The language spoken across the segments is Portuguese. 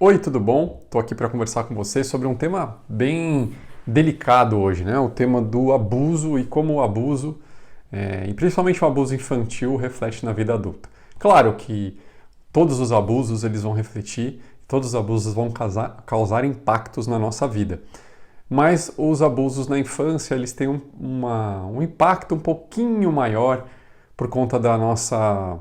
Oi, tudo bom? Estou aqui para conversar com você sobre um tema bem delicado hoje, né? O tema do abuso e como o abuso, e principalmente o abuso infantil, reflete na vida adulta. Claro que todos os abusos eles vão refletir, todos os abusos vão causar impactos na nossa vida. Mas os abusos na infância eles têm um impacto um pouquinho maior por conta da nossa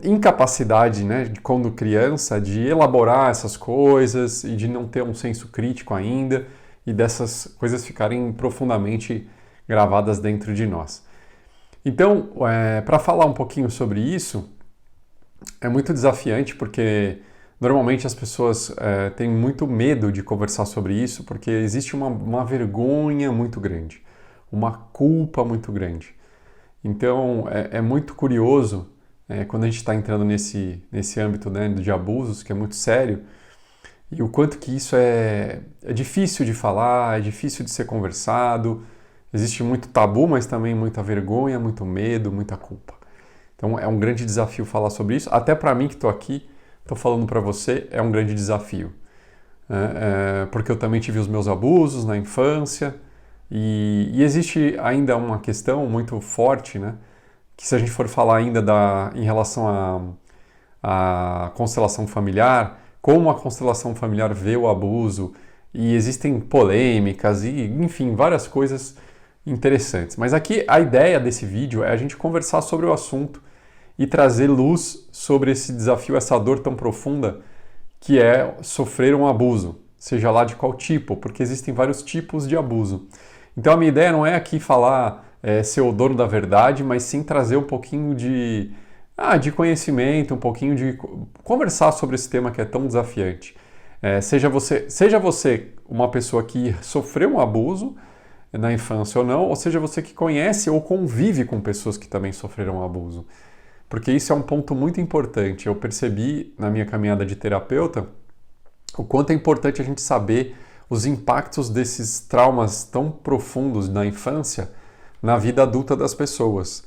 incapacidade, né, de quando criança, de elaborar essas coisas e de não ter um senso crítico ainda e dessas coisas ficarem profundamente gravadas dentro de nós. Então, para falar um pouquinho sobre isso, é muito desafiante porque normalmente as pessoas têm muito medo de conversar sobre isso porque existe uma vergonha muito grande, uma culpa muito grande. Então, é muito curioso quando a gente está entrando nesse âmbito, né, de abusos, que é muito sério, e o quanto que isso é difícil de falar, é difícil de ser conversado, existe muito tabu, mas também muita vergonha, muito medo, muita culpa. Então é um grande desafio falar sobre isso, até para mim que estou aqui, estou falando para você, é um grande desafio. Porque eu também tive os meus abusos na infância, e existe ainda uma questão muito forte, né? Que se a gente for falar ainda em relação à constelação familiar, como a constelação familiar vê o abuso, e existem polêmicas e, enfim, várias coisas interessantes. Mas aqui a ideia desse vídeo é a gente conversar sobre o assunto e trazer luz sobre esse desafio, essa dor tão profunda que é sofrer um abuso, seja lá de qual tipo, porque existem vários tipos de abuso. Então a minha ideia não é aqui falar ser o dono da verdade, mas sim trazer um pouquinho de conhecimento, um pouquinho de conversar sobre esse tema que é tão desafiante. Seja você uma pessoa que sofreu um abuso na infância ou seja você que conhece ou convive com pessoas que também sofreram um abuso. Porque isso é um ponto muito importante. Eu percebi na minha caminhada de terapeuta o quanto é importante a gente saber os impactos desses traumas tão profundos na infância na vida adulta das pessoas.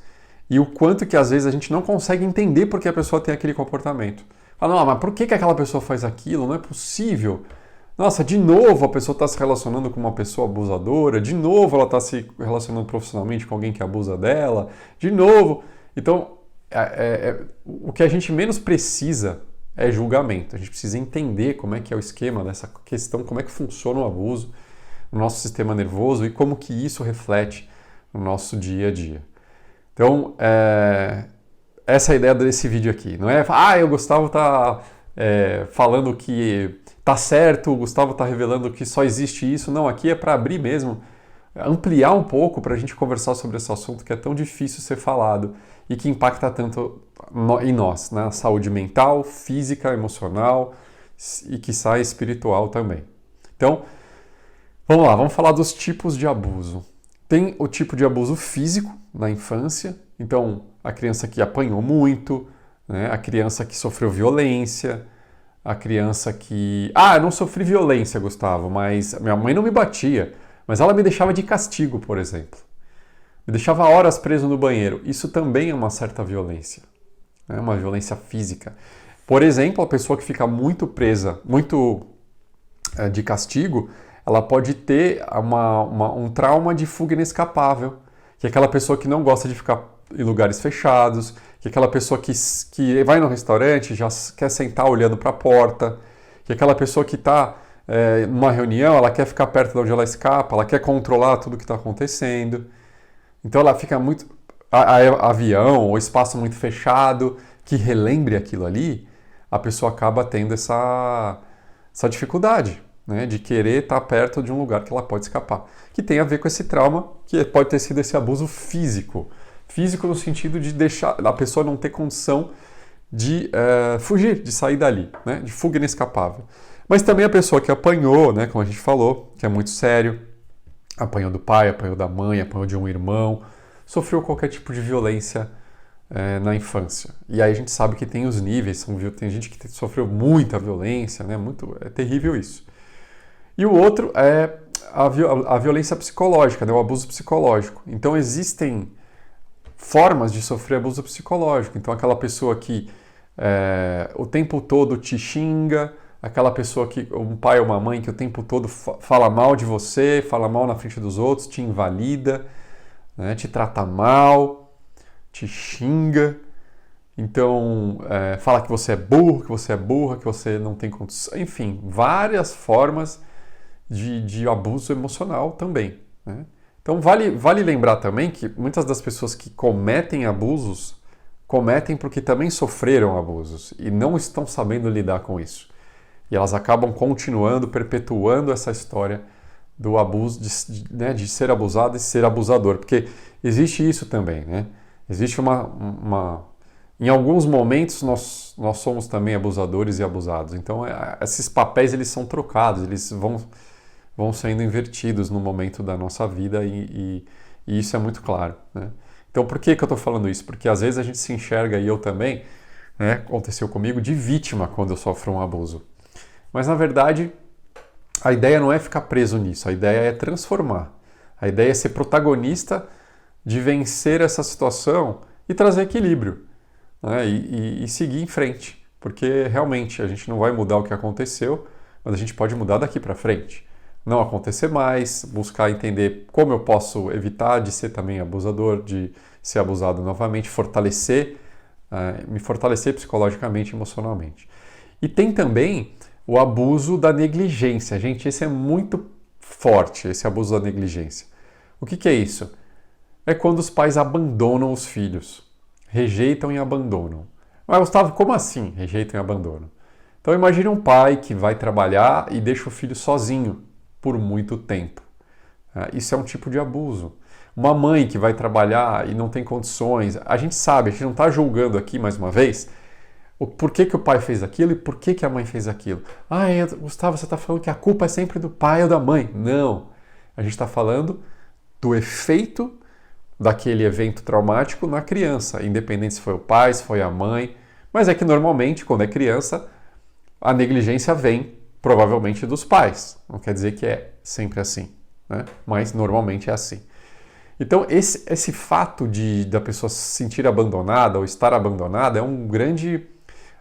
E o quanto que às vezes a gente não consegue entender por que a pessoa tem aquele comportamento. Fala, não, mas por que aquela pessoa faz aquilo? Não é possível. Nossa, de novo a pessoa está se relacionando com uma pessoa abusadora, de novo ela está se relacionando profissionalmente com alguém que abusa dela, de novo. Então, o que a gente menos precisa é julgamento. A gente precisa entender como é que é o esquema dessa questão, como é que funciona o abuso no nosso sistema nervoso e como que isso reflete no nosso dia a dia. Então, essa é a ideia desse vídeo aqui. Não é, o Gustavo está falando que tá certo, o Gustavo está revelando que só existe isso. Não, aqui é para abrir mesmo, ampliar um pouco para a gente conversar sobre esse assunto que é tão difícil ser falado e que impacta tanto em nós, na saúde mental, física, emocional e quiçá espiritual também. Então, vamos lá, vamos falar dos tipos de abuso. Tem o tipo de abuso físico na infância, então a criança que apanhou muito, né? A criança que sofreu violência, a criança que... eu não sofri violência, Gustavo, mas minha mãe não me batia, mas ela me deixava de castigo, por exemplo. Me deixava horas preso no banheiro. Isso também é uma certa violência, né? Uma violência física. Por exemplo, a pessoa que fica muito presa, muito de castigo, ela pode ter um trauma de fuga inescapável, que é aquela pessoa que não gosta de ficar em lugares fechados, que é aquela pessoa que vai no restaurante e já quer sentar olhando para a porta, que é aquela pessoa que está numa reunião, ela quer ficar perto de onde ela escapa, ela quer controlar tudo que está acontecendo. Então ela fica muito... avião ou espaço muito fechado, que relembre aquilo ali, a pessoa acaba tendo essa dificuldade, né, de querer estar perto de um lugar que ela pode escapar. Que tem a ver com esse trauma, que pode ter sido esse abuso físico. Físico no sentido de deixar a pessoa não ter condição de fugir, de sair dali, né, de fuga inescapável. Mas também a pessoa que apanhou, né, como a gente falou, que é muito sério, apanhou do pai, apanhou da mãe, apanhou de um irmão, sofreu qualquer tipo de violência na infância. E aí a gente sabe que tem os níveis, tem gente que sofreu muita violência, né, é terrível isso. E o outro é a violência psicológica, né, o abuso psicológico. Então existem formas de sofrer abuso psicológico. Então aquela pessoa que o tempo todo te xinga, aquela pessoa que, um pai ou uma mãe que o tempo todo fala mal de você, fala mal na frente dos outros, te invalida, né, te trata mal, te xinga, então fala que você é burro, que você é burra, que você não tem condição, enfim, várias formas de abuso emocional também, né? Então vale lembrar também que muitas das pessoas que cometem abusos cometem porque também sofreram abusos e não estão sabendo lidar com isso. E elas acabam continuando, perpetuando essa história do abuso, né, de ser abusado e ser abusador. Porque existe isso também, né? Existe Em alguns momentos nós somos também abusadores e abusados. Então esses papéis eles são trocados, eles vão sendo invertidos no momento da nossa vida e isso é muito claro, né? Então por que eu estou falando isso? Porque às vezes a gente se enxerga, e eu também, né, aconteceu comigo, de vítima quando eu sofro um abuso. Mas na verdade a ideia não é ficar preso nisso, a ideia é transformar. A ideia é ser protagonista de vencer essa situação e trazer equilíbrio, né, e seguir em frente. Porque realmente a gente não vai mudar o que aconteceu, mas a gente pode mudar daqui para frente. Não acontecer mais, buscar entender como eu posso evitar de ser também abusador, de ser abusado novamente, me fortalecer psicologicamente e emocionalmente. E tem também o abuso da negligência. Gente, esse é muito forte, esse abuso da negligência. O que é isso? É quando os pais abandonam os filhos, rejeitam e abandonam. Mas Gustavo, como assim rejeitam e abandonam? Então imagine um pai que vai trabalhar e deixa o filho sozinho por muito tempo. Isso é um tipo de abuso. Uma mãe que vai trabalhar e não tem condições, a gente sabe, a gente não está julgando aqui mais uma vez por que o pai fez aquilo e por que a mãe fez aquilo. Gustavo, você está falando que a culpa é sempre do pai ou da mãe. Não. A gente está falando do efeito daquele evento traumático na criança, independente se foi o pai, se foi a mãe. Mas é que normalmente, quando é criança, a negligência vem provavelmente dos pais. Não quer dizer que é sempre assim, né? Mas normalmente é assim. Então esse fato da pessoa se sentir abandonada ou estar abandonada é um grande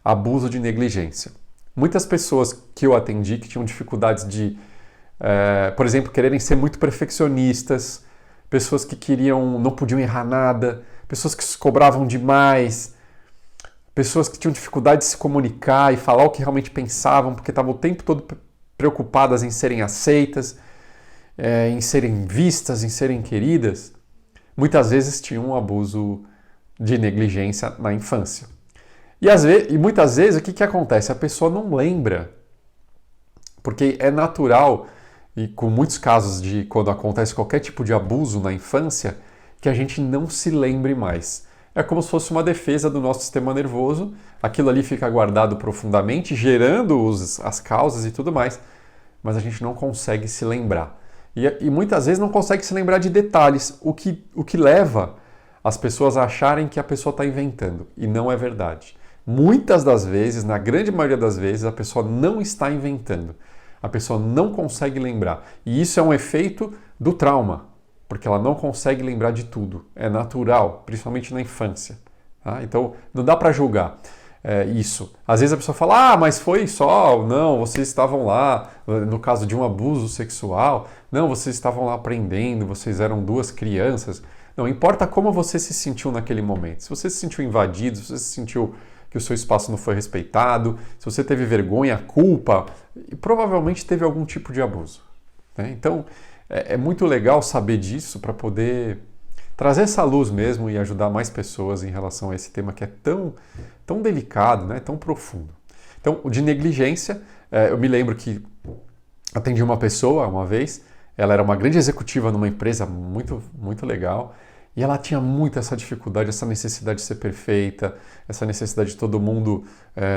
abuso de negligência. Muitas pessoas que eu atendi que tinham dificuldades por exemplo, quererem ser muito perfeccionistas, pessoas que não podiam errar nada, pessoas que se cobravam demais, pessoas que tinham dificuldade de se comunicar e falar o que realmente pensavam, porque estavam o tempo todo preocupadas em serem aceitas, em serem vistas, em serem queridas, muitas vezes tinham um abuso de negligência na infância. E muitas vezes o que acontece? A pessoa não lembra, porque é natural, e com muitos casos de quando acontece qualquer tipo de abuso na infância, que a gente não se lembre mais. É como se fosse uma defesa do nosso sistema nervoso, aquilo ali fica guardado profundamente, gerando as causas e tudo mais, mas a gente não consegue se lembrar. E muitas vezes não consegue se lembrar de detalhes, o que leva as pessoas a acharem que a pessoa está inventando, e não é verdade. Muitas das vezes, na grande maioria das vezes, a pessoa não está inventando, a pessoa não consegue lembrar. E isso é um efeito do trauma, porque ela não consegue lembrar de tudo. É natural, principalmente na infância. Tá? Então, não dá para julgar isso. Às vezes a pessoa fala, mas foi só, não, vocês estavam lá, no caso de um abuso sexual, não, vocês estavam lá aprendendo, vocês eram duas crianças. Não importa como você se sentiu naquele momento. Se você se sentiu invadido, se você se sentiu que o seu espaço não foi respeitado, se você teve vergonha, culpa, provavelmente teve algum tipo de abuso. Né? Então, é muito legal saber disso para poder trazer essa luz mesmo e ajudar mais pessoas em relação a esse tema que é tão delicado, né? Tão profundo. Então, o de negligência, eu me lembro que atendi uma pessoa uma vez, ela era uma grande executiva numa empresa muito, muito legal, e ela tinha muito essa dificuldade, essa necessidade de ser perfeita, essa necessidade de todo mundo,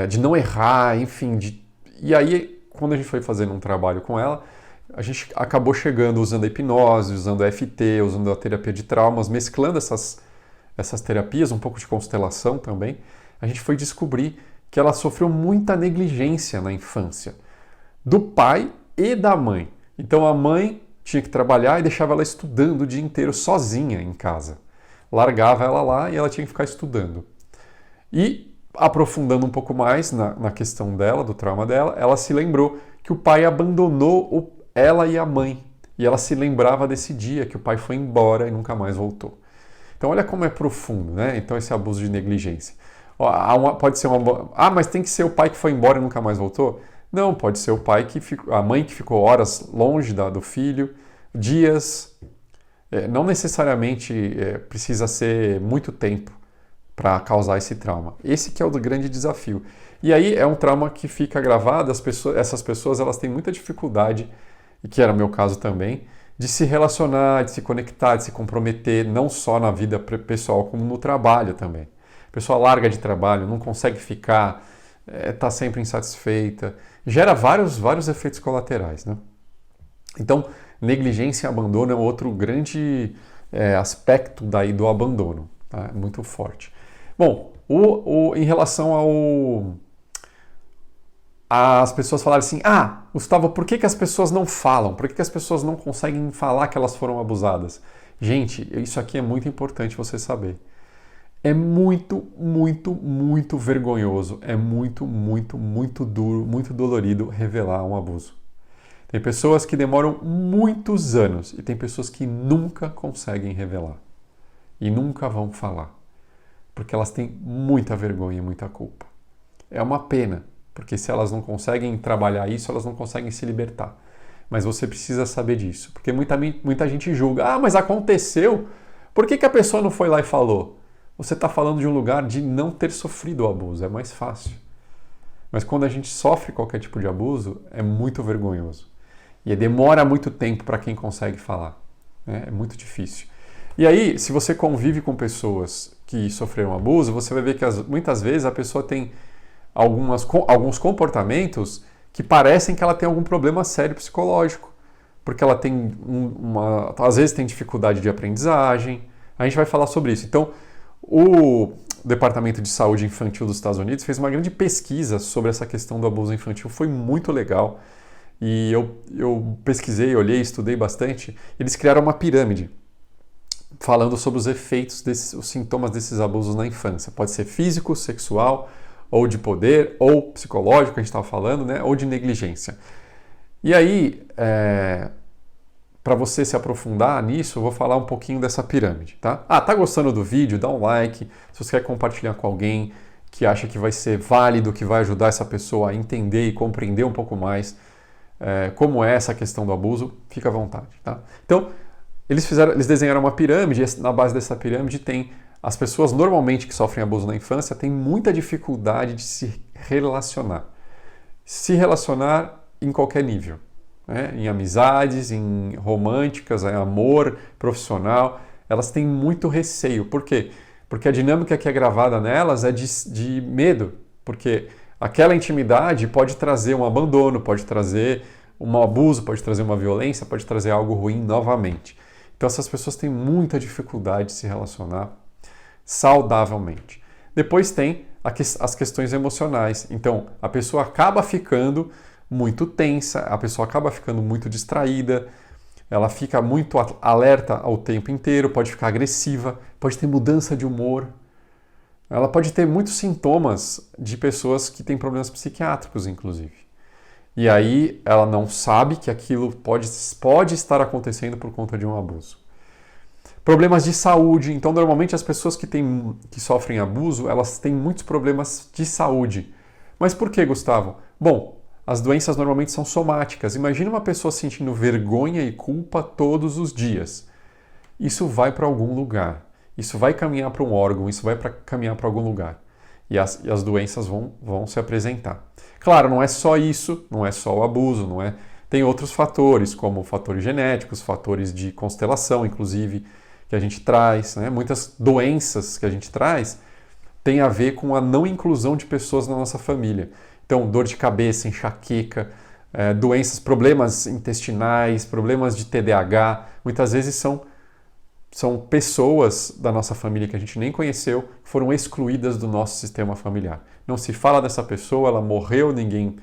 de não errar, enfim. E aí, quando a gente foi fazendo um trabalho com ela, a gente acabou chegando usando a hipnose, usando a EFT, usando a terapia de traumas, mesclando essas terapias, um pouco de constelação também. A gente foi descobrir que ela sofreu muita negligência na infância, do pai e da mãe. Então a mãe tinha que trabalhar e deixava ela estudando o dia inteiro sozinha em casa. Largava ela lá e ela tinha que ficar estudando. E aprofundando um pouco mais na questão dela, do trauma dela, ela se lembrou que o pai abandonou ela e a mãe. E ela se lembrava desse dia que o pai foi embora e nunca mais voltou. Então olha como é profundo, né? Então esse abuso de negligência. Pode ser uma... Ah, mas tem que ser o pai que foi embora e nunca mais voltou? Não, pode ser o pai a mãe que ficou horas longe do filho, dias. Não necessariamente precisa ser muito tempo para causar esse trauma. Esse que é o grande desafio. E aí é um trauma que fica gravado, essas pessoas elas têm muita dificuldade, e que era o meu caso também, de se relacionar, de se conectar, de se comprometer, não só na vida pessoal, como no trabalho também. A pessoa larga de trabalho, não consegue ficar, está sempre insatisfeita, gera vários efeitos colaterais, né? Então, negligência e abandono é outro grande aspecto daí do abandono, tá? Muito forte. Bom, em relação as pessoas falarem assim, Gustavo, por que as pessoas não falam? Por que as pessoas não conseguem falar que elas foram abusadas? Gente, isso aqui é muito importante você saber. É muito, muito, muito vergonhoso, é muito, muito, muito duro, muito dolorido revelar um abuso. Tem pessoas que demoram muitos anos e tem pessoas que nunca conseguem revelar e nunca vão falar, porque elas têm muita vergonha e muita culpa. É uma pena, porque se elas não conseguem trabalhar isso, elas não conseguem se libertar. Mas você precisa saber disso, porque muita gente julga, mas aconteceu, por que a pessoa não foi lá e falou? Você está falando de um lugar de não ter sofrido o abuso, é mais fácil. Mas quando a gente sofre qualquer tipo de abuso, é muito vergonhoso. E demora muito tempo para quem consegue falar. Né? É muito difícil. E aí, se você convive com pessoas que sofreram abuso, você vai ver que muitas vezes a pessoa tem alguns comportamentos que parecem que ela tem algum problema sério psicológico. Porque ela tem às vezes tem dificuldade de aprendizagem. A gente vai falar sobre isso. Então, o Departamento de Saúde Infantil dos Estados Unidos fez uma grande pesquisa sobre essa questão do abuso infantil. Foi muito legal. E eu pesquisei, olhei, estudei bastante. Eles criaram uma pirâmide falando sobre os efeitos, os sintomas desses abusos na infância. Pode ser físico, sexual, ou de poder, ou psicológico, a gente estava falando, né? Ou de negligência. E aí, para você se aprofundar nisso, eu vou falar um pouquinho dessa pirâmide, tá? Tá gostando do vídeo? Dá um like. Se você quer compartilhar com alguém que acha que vai ser válido, que vai ajudar essa pessoa a entender e compreender um pouco mais como é essa questão do abuso, fica à vontade, tá? Então, eles desenharam uma pirâmide, e na base dessa pirâmide tem as pessoas normalmente que sofrem abuso na infância têm muita dificuldade de se relacionar. Se relacionar em qualquer nível. Né? Em amizades, em românticas, em amor profissional, elas têm muito receio. Por quê? Porque a dinâmica que é gravada nelas é de medo, porque aquela intimidade pode trazer um abandono, pode trazer um abuso, pode trazer uma violência, pode trazer algo ruim novamente. Então essas pessoas têm muita dificuldade de se relacionar saudavelmente. Depois tem as questões emocionais. Então a pessoa acaba ficando muito tensa, a pessoa acaba ficando muito distraída, ela fica muito alerta ao tempo inteiro, pode ficar agressiva, pode ter mudança de humor. Ela pode ter muitos sintomas de pessoas que têm problemas psiquiátricos, inclusive. E aí ela não sabe que aquilo pode estar acontecendo por conta de um abuso. Problemas de saúde. Então, normalmente as pessoas que sofrem abuso, elas têm muitos problemas de saúde. Mas por que, Gustavo? Bom, as doenças normalmente são somáticas. Imagina uma pessoa sentindo vergonha e culpa todos os dias. Isso vai para algum lugar. Isso vai caminhar para um órgão, isso vai caminhar para algum lugar. E as doenças vão se apresentar. Claro, não é só isso, não é só o abuso, não é? Tem outros fatores, como fatores genéticos, fatores de constelação, inclusive, que a gente traz. Né? Muitas doenças que a gente traz têm a ver com a não inclusão de pessoas na nossa família. Então, dor de cabeça, enxaqueca, doenças, problemas intestinais, problemas de TDAH, muitas vezes são pessoas da nossa família que a gente nem conheceu, que foram excluídas do nosso sistema familiar. Não se fala dessa pessoa, ela morreu, ninguém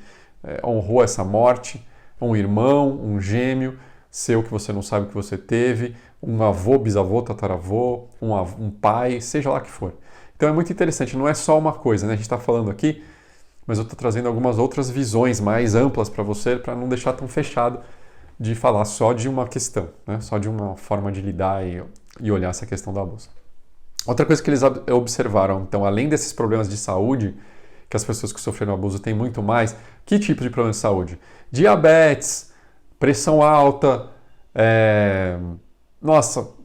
honrou essa morte. Um irmão, um gêmeo, seu que você não sabe que você teve, um avô, bisavô, tataravô, um pai, seja lá que for. Então é muito interessante, não é só uma coisa, né? A gente está falando aqui, mas eu estou trazendo algumas outras visões mais amplas para você, para não deixar tão fechado de falar só de uma questão, né? Só de uma forma de lidar e olhar essa questão do abuso. Outra coisa que eles observaram, então, além desses problemas de saúde, que as pessoas que sofreram abuso têm muito mais, que tipo de problema de saúde? Diabetes, pressão alta,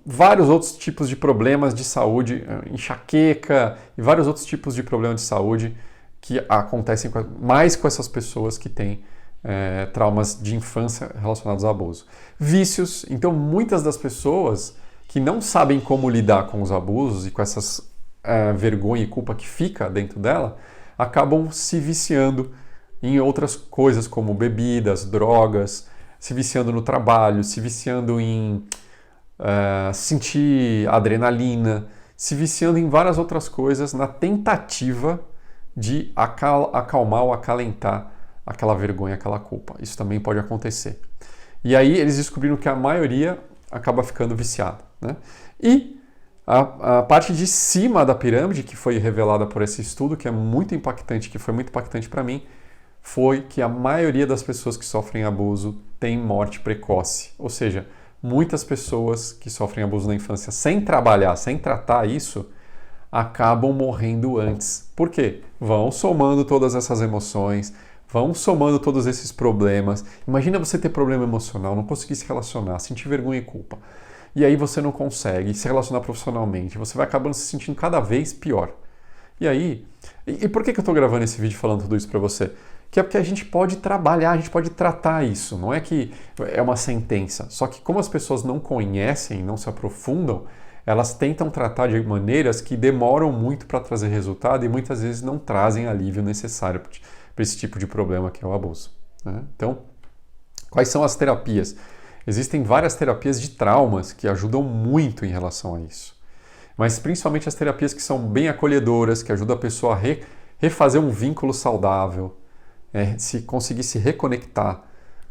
vários outros tipos de problemas de saúde, enxaqueca e vários outros tipos de problemas de saúde que acontecem mais com essas pessoas que têm traumas de infância relacionados ao abuso. Vícios, então muitas das pessoas que não sabem como lidar com os abusos e com essas vergonha e culpa que fica dentro dela, acabam se viciando em outras coisas como bebidas, drogas, se viciando no trabalho, se viciando em sentir adrenalina, se viciando em várias outras coisas na tentativa de acalmar ou acalentar aquela vergonha, aquela culpa. Isso também pode acontecer. E aí eles descobriram que a maioria acaba ficando viciada, né? E a parte de cima da pirâmide, que foi revelada por esse estudo, que é muito impactante, que foi muito impactante para mim, foi que a maioria das pessoas que sofrem abuso tem morte precoce. Ou seja, muitas pessoas que sofrem abuso na infância sem trabalhar, sem tratar isso, acabam morrendo antes. Por quê? Vão somando todas essas emoções, vão somando todos esses problemas. Imagina você ter problema emocional, não conseguir se relacionar, sentir vergonha e culpa. E aí você não consegue se relacionar profissionalmente, você vai acabando se sentindo cada vez pior. E aí, e por que eu estou gravando esse vídeo falando tudo isso para você? Que é porque a gente pode trabalhar, a gente pode tratar isso, não é que é uma sentença. Só que como as pessoas não conhecem, não se aprofundam, elas tentam tratar de maneiras que demoram muito para trazer resultado e muitas vezes não trazem alívio necessário para esse tipo de problema que é o abuso, né? Então, quais são as terapias? Existem várias terapias de traumas que ajudam muito em relação a isso. Mas principalmente as terapias que são bem acolhedoras, que ajudam a pessoa a refazer um vínculo saudável, se conseguir se reconectar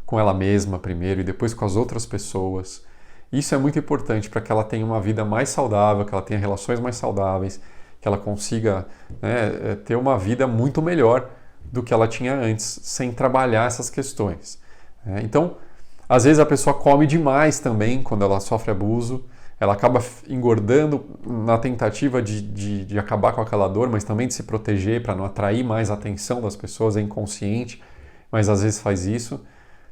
com ela mesma primeiro e depois com as outras pessoas. Isso é muito importante para que ela tenha uma vida mais saudável, que ela tenha relações mais saudáveis, que ela consiga ter uma vida muito melhor do que ela tinha antes, sem trabalhar essas questões. Então, às vezes a pessoa come demais também quando ela sofre abuso, ela acaba engordando na tentativa de acabar com aquela dor, mas também de se proteger para não atrair mais a atenção das pessoas, é inconsciente, mas às vezes faz isso,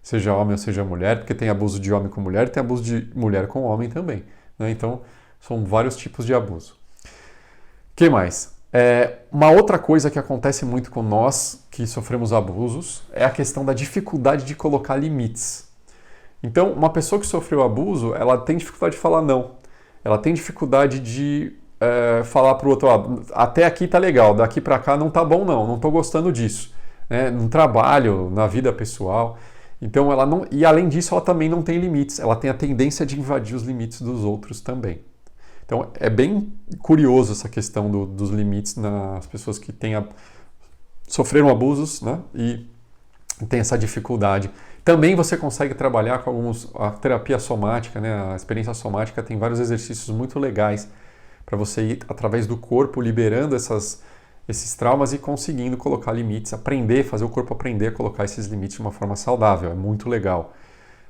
seja homem ou seja mulher, porque tem abuso de homem com mulher, tem abuso de mulher com homem também, né? Então, são vários tipos de abuso. O que mais? Uma outra coisa que acontece muito com nós que sofremos abusos é a questão da dificuldade de colocar limites. Então, uma pessoa que sofreu abuso, ela tem dificuldade de falar não. Ela tem dificuldade de falar para o outro, até aqui tá legal, daqui para cá não tá bom não tô gostando disso. No trabalho, na vida pessoal. Então, ela não... E além disso, ela também não tem limites. Ela tem a tendência de invadir os limites dos outros também. Então, é bem curioso essa questão dos limites nas pessoas que sofreram abusos, né? E tem essa dificuldade. Também você consegue trabalhar com a terapia somática, né? A experiência somática tem vários exercícios muito legais para você ir através do corpo liberando esses traumas e conseguindo colocar limites, fazer o corpo aprender a colocar esses limites de uma forma saudável. É muito legal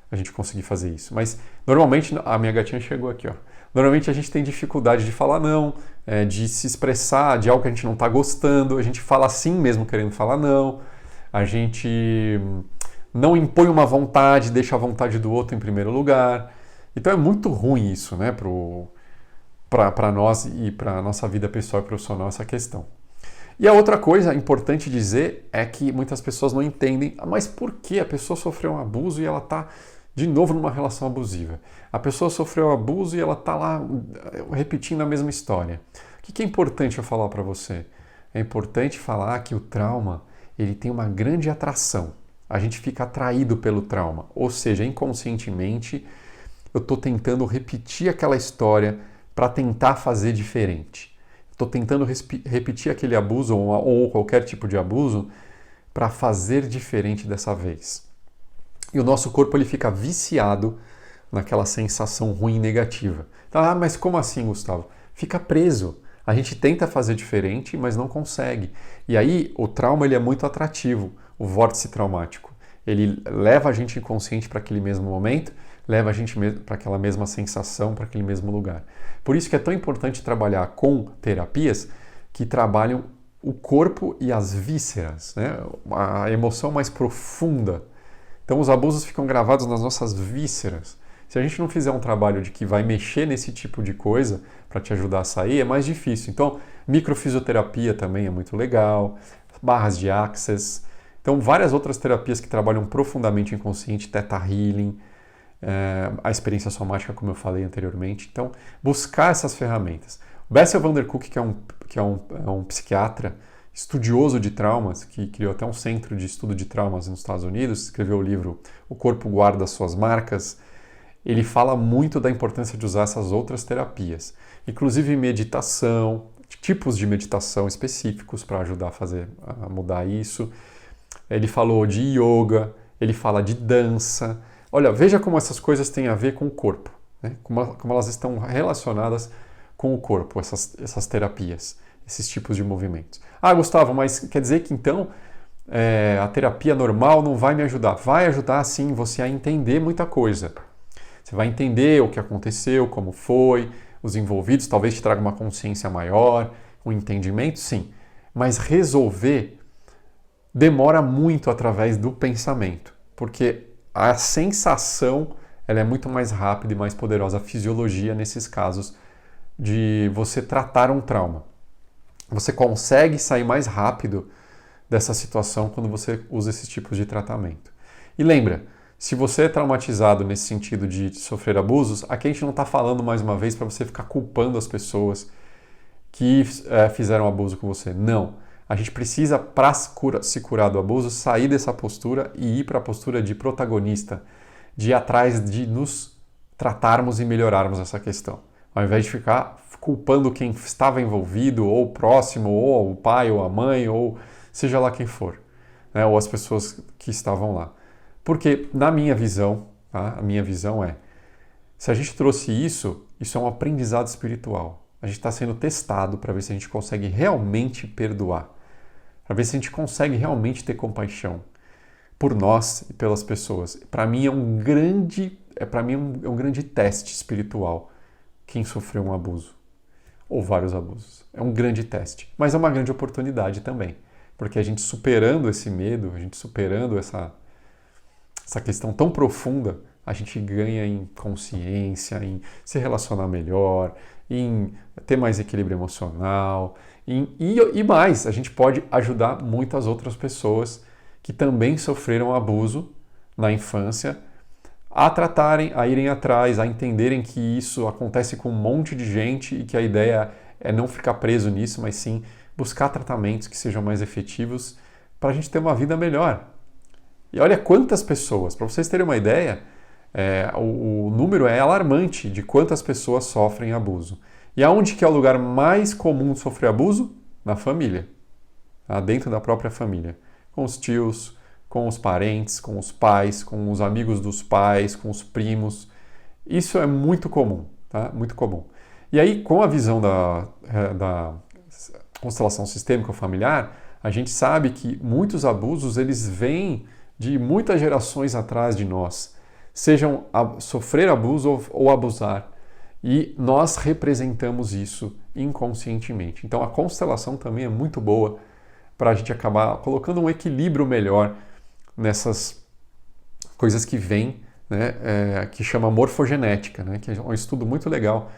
a gente conseguir fazer isso. Mas normalmente, a minha gatinha chegou aqui, ó. Normalmente a gente tem dificuldade de falar não, de se expressar de algo que a gente não está gostando, a gente fala sim mesmo querendo falar não, a gente não impõe uma vontade, deixa a vontade do outro em primeiro lugar. Então é muito ruim isso, né, para nós e para a nossa vida pessoal e profissional, essa questão. E a outra coisa importante dizer é que muitas pessoas não entendem, mas por que a pessoa sofreu um abuso e ela está de novo numa relação abusiva? A pessoa sofreu um abuso e ela está lá repetindo a mesma história. O que é importante eu falar para você? É importante falar que o trauma ele tem uma grande atração. A gente fica atraído pelo trauma, ou seja, inconscientemente eu estou tentando repetir aquela história para tentar fazer diferente. Estou tentando repetir aquele abuso ou qualquer tipo de abuso para fazer diferente dessa vez. E o nosso corpo ele fica viciado naquela sensação ruim e negativa. Então, mas como assim, Gustavo? Fica preso. A gente tenta fazer diferente, mas não consegue. E aí o trauma ele é muito atrativo, o vórtice traumático. Ele leva a gente inconsciente para aquele mesmo momento, leva a gente para aquela mesma sensação, para aquele mesmo lugar. Por isso que é tão importante trabalhar com terapias que trabalham o corpo e as vísceras, né? A emoção mais profunda. Então os abusos ficam gravados nas nossas vísceras. Se a gente não fizer um trabalho de que vai mexer nesse tipo de coisa para te ajudar a sair, é mais difícil. Então, microfisioterapia também é muito legal, barras de Access. Então, várias outras terapias que trabalham profundamente o inconsciente, Theta Healing, a experiência somática, como eu falei anteriormente. Então, buscar essas ferramentas. O Bessel van der Kolk, que é um psiquiatra estudioso de traumas, que criou até um centro de estudo de traumas nos Estados Unidos, escreveu o livro O Corpo Guarda Suas Marcas. Ele fala muito da importância de usar essas outras terapias, inclusive meditação, tipos de meditação específicos para ajudar a mudar isso. Ele falou de yoga, ele fala de dança. Olha, veja como essas coisas têm a ver com o corpo, né? Como elas estão relacionadas com o corpo, essas terapias, esses tipos de movimentos. Ah, Gustavo, mas quer dizer que então a terapia normal não vai me ajudar? Vai ajudar sim você a entender muita coisa. Você vai entender o que aconteceu, como foi, os envolvidos, talvez te traga uma consciência maior, um entendimento, sim. Mas resolver demora muito através do pensamento, porque a sensação ela é muito mais rápida e mais poderosa, a fisiologia nesses casos de você tratar um trauma. Você consegue sair mais rápido dessa situação quando você usa esses tipos de tratamento. E lembra, se você é traumatizado nesse sentido de sofrer abusos, aqui a gente não está falando mais uma vez para você ficar culpando as pessoas que fizeram abuso com você. Não. A gente precisa, para se curar do abuso, sair dessa postura e ir para a postura de protagonista, de ir atrás de nos tratarmos e melhorarmos essa questão. Ao invés de ficar culpando quem estava envolvido, ou próximo, ou o pai, ou a mãe, ou seja lá quem for, né? Ou as pessoas que estavam lá. Porque, na minha visão, tá? A minha visão é, se a gente trouxe isso é um aprendizado espiritual. A gente está sendo testado para ver se a gente consegue realmente perdoar, para ver se a gente consegue realmente ter compaixão por nós e pelas pessoas. Para mim é um grande teste espiritual quem sofreu um abuso ou vários abusos. É um grande teste, mas é uma grande oportunidade também, porque a gente superando esse medo, a gente superando essa questão tão profunda, a gente ganha em consciência, em se relacionar melhor, em ter mais equilíbrio emocional, e mais, a gente pode ajudar muitas outras pessoas que também sofreram abuso na infância a tratarem, a irem atrás, a entenderem que isso acontece com um monte de gente e que a ideia é não ficar preso nisso, mas sim buscar tratamentos que sejam mais efetivos para a gente ter uma vida melhor. E olha quantas pessoas, para vocês terem uma ideia, o número é alarmante de quantas pessoas sofrem abuso. E aonde que é o lugar mais comum de sofrer abuso? Na família, tá? Dentro da própria família, com os tios, com os parentes, com os pais, com os amigos dos pais, com os primos. Isso é muito comum, tá? Muito comum. E aí, com a visão da constelação sistêmica familiar, a gente sabe que muitos abusos eles vêm de muitas gerações atrás de nós, sejam sofrer abuso ou abusar. E nós representamos isso inconscientemente. Então a constelação também é muito boa para a gente acabar colocando um equilíbrio melhor nessas coisas que vêm, né, que chama morfogenética, né, que é um estudo muito legal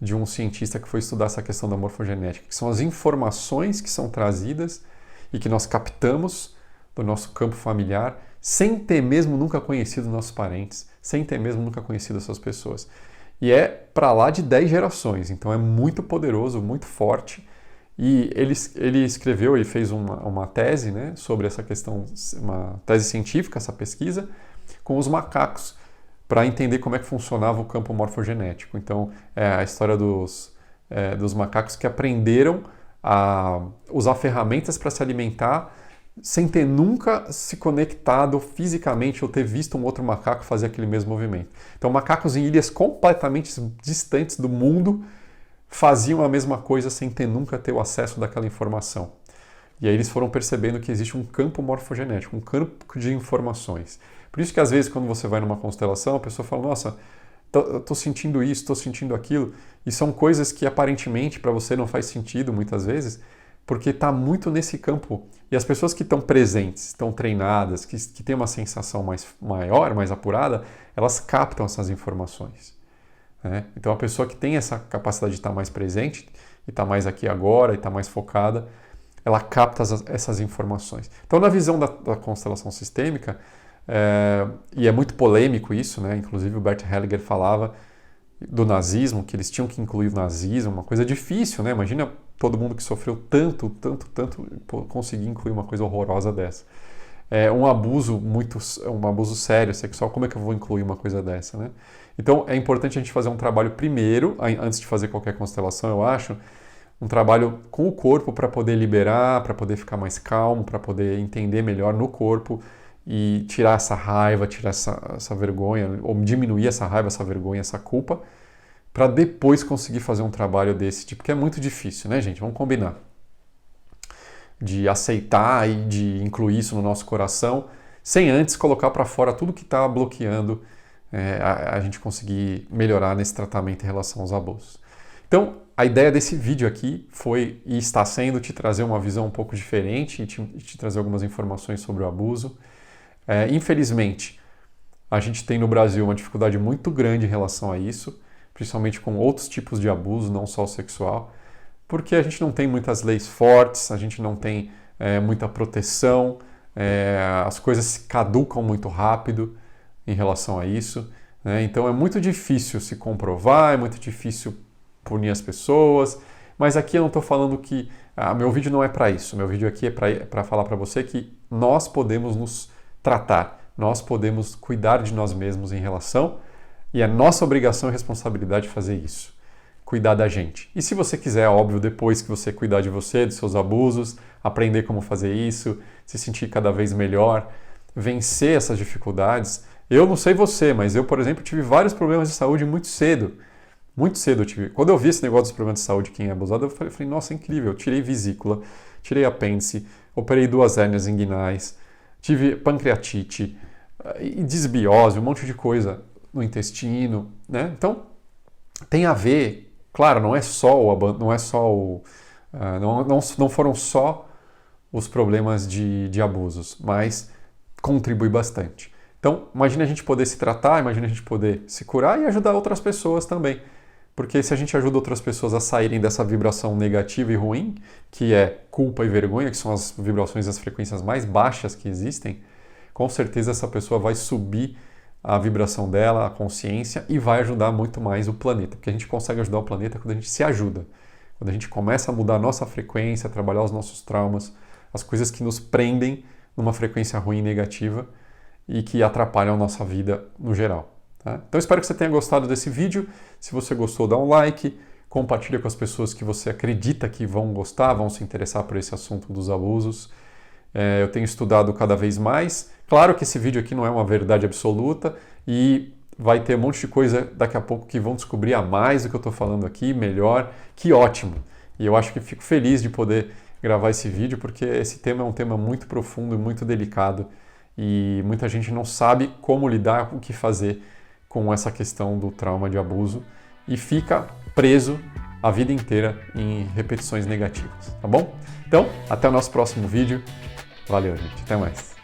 de um cientista que foi estudar essa questão da morfogenética, que são as informações que são trazidas e que nós captamos do nosso campo familiar sem ter mesmo nunca conhecido nossos parentes, sem ter mesmo nunca conhecido essas pessoas. E é para lá de 10 gerações, então é muito poderoso, muito forte. E ele escreveu, ele fez uma tese, né, sobre essa questão, uma tese científica, essa pesquisa, com os macacos, para entender como é que funcionava o campo morfogenético. Então, é a história dos macacos que aprenderam a usar ferramentas para se alimentar sem ter nunca se conectado fisicamente ou ter visto um outro macaco fazer aquele mesmo movimento. Então, macacos em ilhas completamente distantes do mundo faziam a mesma coisa sem ter nunca ter o acesso daquela informação. E aí eles foram percebendo que existe um campo morfogenético, um campo de informações. Por isso que às vezes quando você vai numa constelação, a pessoa fala, nossa, eu estou sentindo isso, estou sentindo aquilo, e são coisas que aparentemente para você não faz sentido muitas vezes, porque está muito nesse campo. E as pessoas que estão presentes, estão treinadas, que têm uma sensação maior, mais apurada, elas captam essas informações. Né? Então a pessoa que tem essa capacidade de estar mais presente, e estar mais aqui agora, e estar mais focada, ela capta essas informações. Então na visão da constelação sistêmica, e é muito polêmico isso, né? Inclusive o Bert Hellinger falava do nazismo, que eles tinham que incluir o nazismo, uma coisa difícil, né? Imagina todo mundo que sofreu tanto, conseguir incluir uma coisa horrorosa dessa. Um abuso sério sexual, como é que eu vou incluir uma coisa dessa, né? Então é importante a gente fazer um trabalho primeiro, antes de fazer qualquer constelação, eu acho, um trabalho com o corpo para poder liberar, para poder ficar mais calmo, para poder entender melhor no corpo e tirar essa raiva, tirar essa vergonha, ou diminuir essa raiva, essa vergonha, essa culpa, para depois conseguir fazer um trabalho desse tipo, que é muito difícil, né, gente? Vamos combinar. De aceitar e de incluir isso no nosso coração, sem antes colocar para fora tudo que está bloqueando a gente conseguir melhorar nesse tratamento em relação aos abusos. Então, a ideia desse vídeo aqui foi e está sendo te trazer uma visão um pouco diferente e te trazer algumas informações sobre o abuso. Infelizmente, a gente tem no Brasil uma dificuldade muito grande em relação a isso, principalmente com outros tipos de abuso, não só o sexual, porque a gente não tem muitas leis fortes, a gente não tem muita proteção, as coisas se caducam muito rápido em relação a isso, né? Então é muito difícil se comprovar, é muito difícil punir as pessoas, mas aqui eu não estou falando que... meu vídeo não é para isso, meu vídeo aqui é para falar para você que nós podemos nos tratar, nós podemos cuidar de nós mesmos em relação, e é nossa obrigação e responsabilidade fazer isso, cuidar da gente. E se você quiser, óbvio, depois que você cuidar de você, dos seus abusos, aprender como fazer isso, se sentir cada vez melhor, vencer essas dificuldades. Eu não sei você, mas eu, por exemplo, tive vários problemas de saúde muito cedo. Muito cedo eu tive. Quando eu vi esse negócio dos problemas de saúde, quem é abusado, eu falei, nossa, incrível. Eu tirei vesícula, tirei apêndice, operei 2 hérnias inguinais, tive pancreatite, e desbiose, um monte de coisa no intestino, né? Então, tem a ver, claro, não foram só os problemas de abusos, mas contribui bastante. Então, imagina a gente poder se tratar, imagina a gente poder se curar e ajudar outras pessoas também. Porque se a gente ajuda outras pessoas a saírem dessa vibração negativa e ruim, que é culpa e vergonha, que são as vibrações e as frequências mais baixas que existem, com certeza essa pessoa vai subir a vibração dela, a consciência, e vai ajudar muito mais o planeta. Porque a gente consegue ajudar o planeta quando a gente se ajuda. Quando a gente começa a mudar a nossa frequência, a trabalhar os nossos traumas, as coisas que nos prendem numa frequência ruim e negativa e que atrapalham a nossa vida no geral. Tá? Então espero que você tenha gostado desse vídeo. Se você gostou, dá um like, compartilha com as pessoas que você acredita que vão gostar, vão se interessar por esse assunto dos abusos. Eu tenho estudado cada vez mais. Claro que esse vídeo aqui não é uma verdade absoluta e vai ter um monte de coisa daqui a pouco que vão descobrir a mais do que eu estou falando aqui, melhor. Que ótimo! E eu acho que fico feliz de poder gravar esse vídeo porque esse tema é um tema muito profundo e muito delicado e muita gente não sabe como lidar, o que fazer com essa questão do trauma de abuso e fica preso a vida inteira em repetições negativas, tá bom? Então, até o nosso próximo vídeo. Valeu, gente. Até mais.